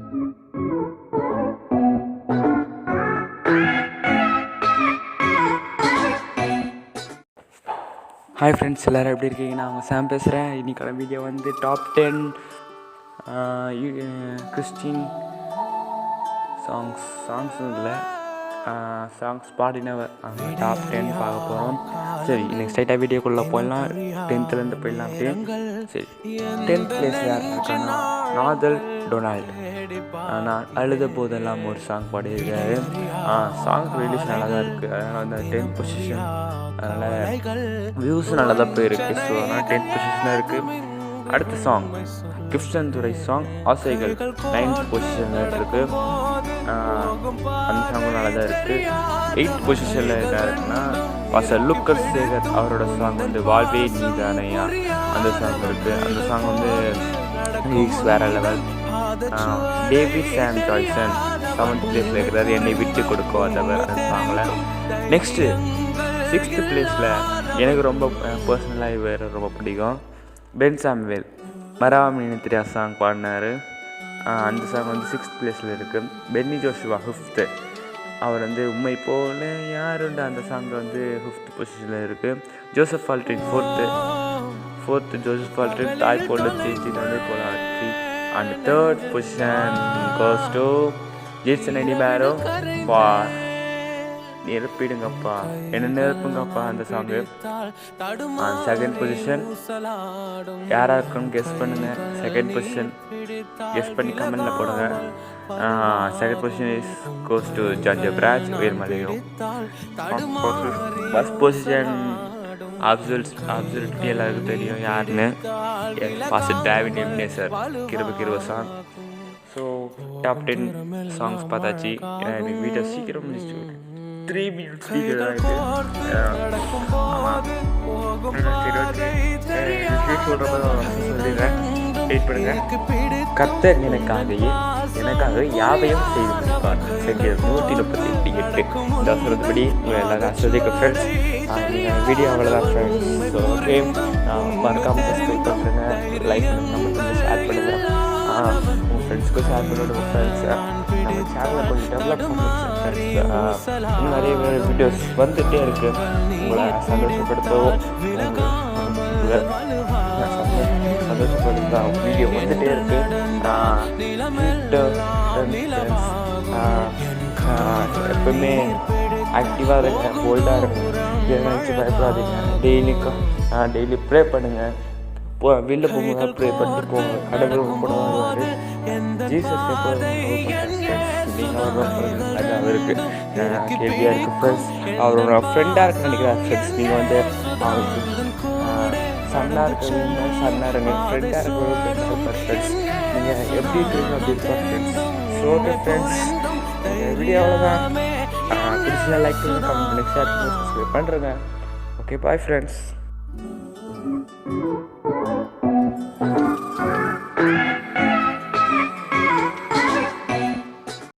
Hi friends, எல்லோரும் எப்படி இருக்கீங்க? நான் உங்கள் சாம் பேசுகிறேன். இன்றைக்கான வீடியோ வந்து டாப் 10 கிறிஸ்டின் சாங்ஸ் இல்லை சாங்ஸ் பாடினவர் டாப் 10 பார்க்க போகிறோம். சரி, இன்னைக்கு ஸ்ட்ரைட்டாக வீடியோக்குள்ளே போயிடலாம். 10th போயிடலாம். அப்படியே சரி, 10th பிளேஸ் யார் இருக்கான்னா நாதல் டொனால்டு. நான் அழுத போதெல்லாம் ஒரு சாங் பாடியிருக்காரு. சாங் ரிலீஸ் நல்லா தான் இருக்குது. அதனால் வந்து 10th பொசிஷன், அதனால் வியூஸ் நல்லா தான் போயிருக்கு. ஸோ அதனால் 10th பொசிஷனாக இருக்குது. அடுத்த சாங் கிஃப்டன் துறை சாங் ஆசைகள் 9th பொசிஷனில் இருக்குது. அந்த சாங்கும் நல்லா தான் இருக்குது. 8th பொசிஷனில் என்ன இருக்குன்னா பாஸ்டர் லூக்கஸ் சேகர் அவரோட சாங் வந்து வாழ்வே நீதானையா அந்த சாங் இருக்குது. அந்த சாங் வந்து லிரிக்ஸ் வேறு லெவல். டேவிட் சாம் ஜாய்சன் 7th பிளேஸில் இருக்கிறார். என்னை விட்டு கொடுக்காதவர் அந்த சாங்கில். நெக்ஸ்ட்டு 6th பிளேஸில் எனக்கு ரொம்ப பர்சனலாக இவர் ரொம்ப பிடிக்கும். பென் சாமுவேல் மராமி நித்ரியா சாங் பாடினார். அந்த சாங் வந்து 6th பிளேஸில் இருக்குது. பென்னி ஜோஷுவா 5th, அவர் வந்து உண்மை போல யாருண்டு அந்த சாங் வந்து 5th பொசிஷனில் இருக்குது. ஜோசப் ஃபால்ட்ரின் 4th ஜோசப் ஃபால்ட்ரின் தாய் போல தீச்சி வந்து போலாற்றி. And 3rd position goes to Jason எடிமேரோ ஃபார் நிரப்பிடுங்கப்பா என்ன நிரப்புங்கப்பா அந்த சாங்கு. 2nd பொசிஷன் யாராக இருக்குன்னு கெஸ் பண்ணுங்க. 2nd பொசிஷன் கெஸ் பண்ணி கமெண்டில் போடுங்க. 2nd position is goes to George பிராஜ் உயர்மலையும். 1st பொசிஷன் அப்சல்யூட்லி எல்லாருக்கும் தெரியும் யாருன்னு. பாஸ்டர் டேவிட் எம்னேசர் கிருப சாங். ஸோ டாப் 10 சாங்ஸ் பார்த்தாச்சு. எனக்கு வீட்டை சீக்கிரம் முடிச்சு 3 minutes வீடியோ ஆகிட்டு சொல்லிடுறேன். வெயிட் பண்ணுங்க. கர்த்தர் எனக்காக யாவையும் செய்து முடிப்பார். செஞ்சது 138 இந்த சொல்றதுபடி உங்களை எல்லாரும் ஆஸ்வதிக்க ஃப்ரெண்ட்ஸ். நீங்கள் வீடியோ அவ்வளோதான் ஃப்ரெண்ட்ஸ். ஸோ ஓகே, மறக்காமல் சப்ஸ்கிரைப் பண்ணுறேங்க, லைக் பண்ணுங்க, நம்ம கொஞ்சம் ஷேர் பண்ணுங்கள். உங்கள் ஃப்ரெண்ட்ஸ்க்கும் ஷேர் பண்ணுவோம். உங்கள் ஃப்ரெண்ட்ஸை நம்ம சேனலை கொஞ்சம் டெவலப் பண்ணுவோம் ஃப்ரெண்ட்ஸ். இன்னும் நிறைய வீடியோஸ் வந்துகிட்டே இருக்குது. உங்களை சந்தோஷப்படுத்தவும் சந்தோஷப்படுத்த வீடியோ வந்துகிட்டே இருக்குது. எப்பவுமே ஆக்டிவாக இருங்க, போல்டாக இருங்க, நினச்சி பயப்படாதீங்க. டெய்லி ப்ரே பண்ணுங்கள். வெளில போகும்போது ப்ரே பண்ணிட்டு போங்க. கடவுள் கூட வருவார். ஜீசஸ் அவருக்கு கேள்வியாக இருக்குது ஃப்ரெண்ட்ஸ். அவரோட ஃப்ரெண்டாக இருக்குன்னு நினைக்கிறார் ஃப்ரெண்ட்ஸ். நீங்கள் வந்து அவருக்கு சன்னாக இருக்கிறீங்க, சன்னாக இருங்க. ஃப்ரெண்டாக இருக்கிற ஃப்ரெண்ட்ஸ் நீங்கள் எப்படி இருக்கிறீங்க அப்படி இருப்பார் friends. So okay friends, video அவ்வளோதான். பிடிச்சா லைக் பண்ணுங்க, கமெண்ட் பண்ணி ஷேர் பண்ணி சப்ஸ்கிரைப் பண்ணுறேங்க. Okay, bye friends.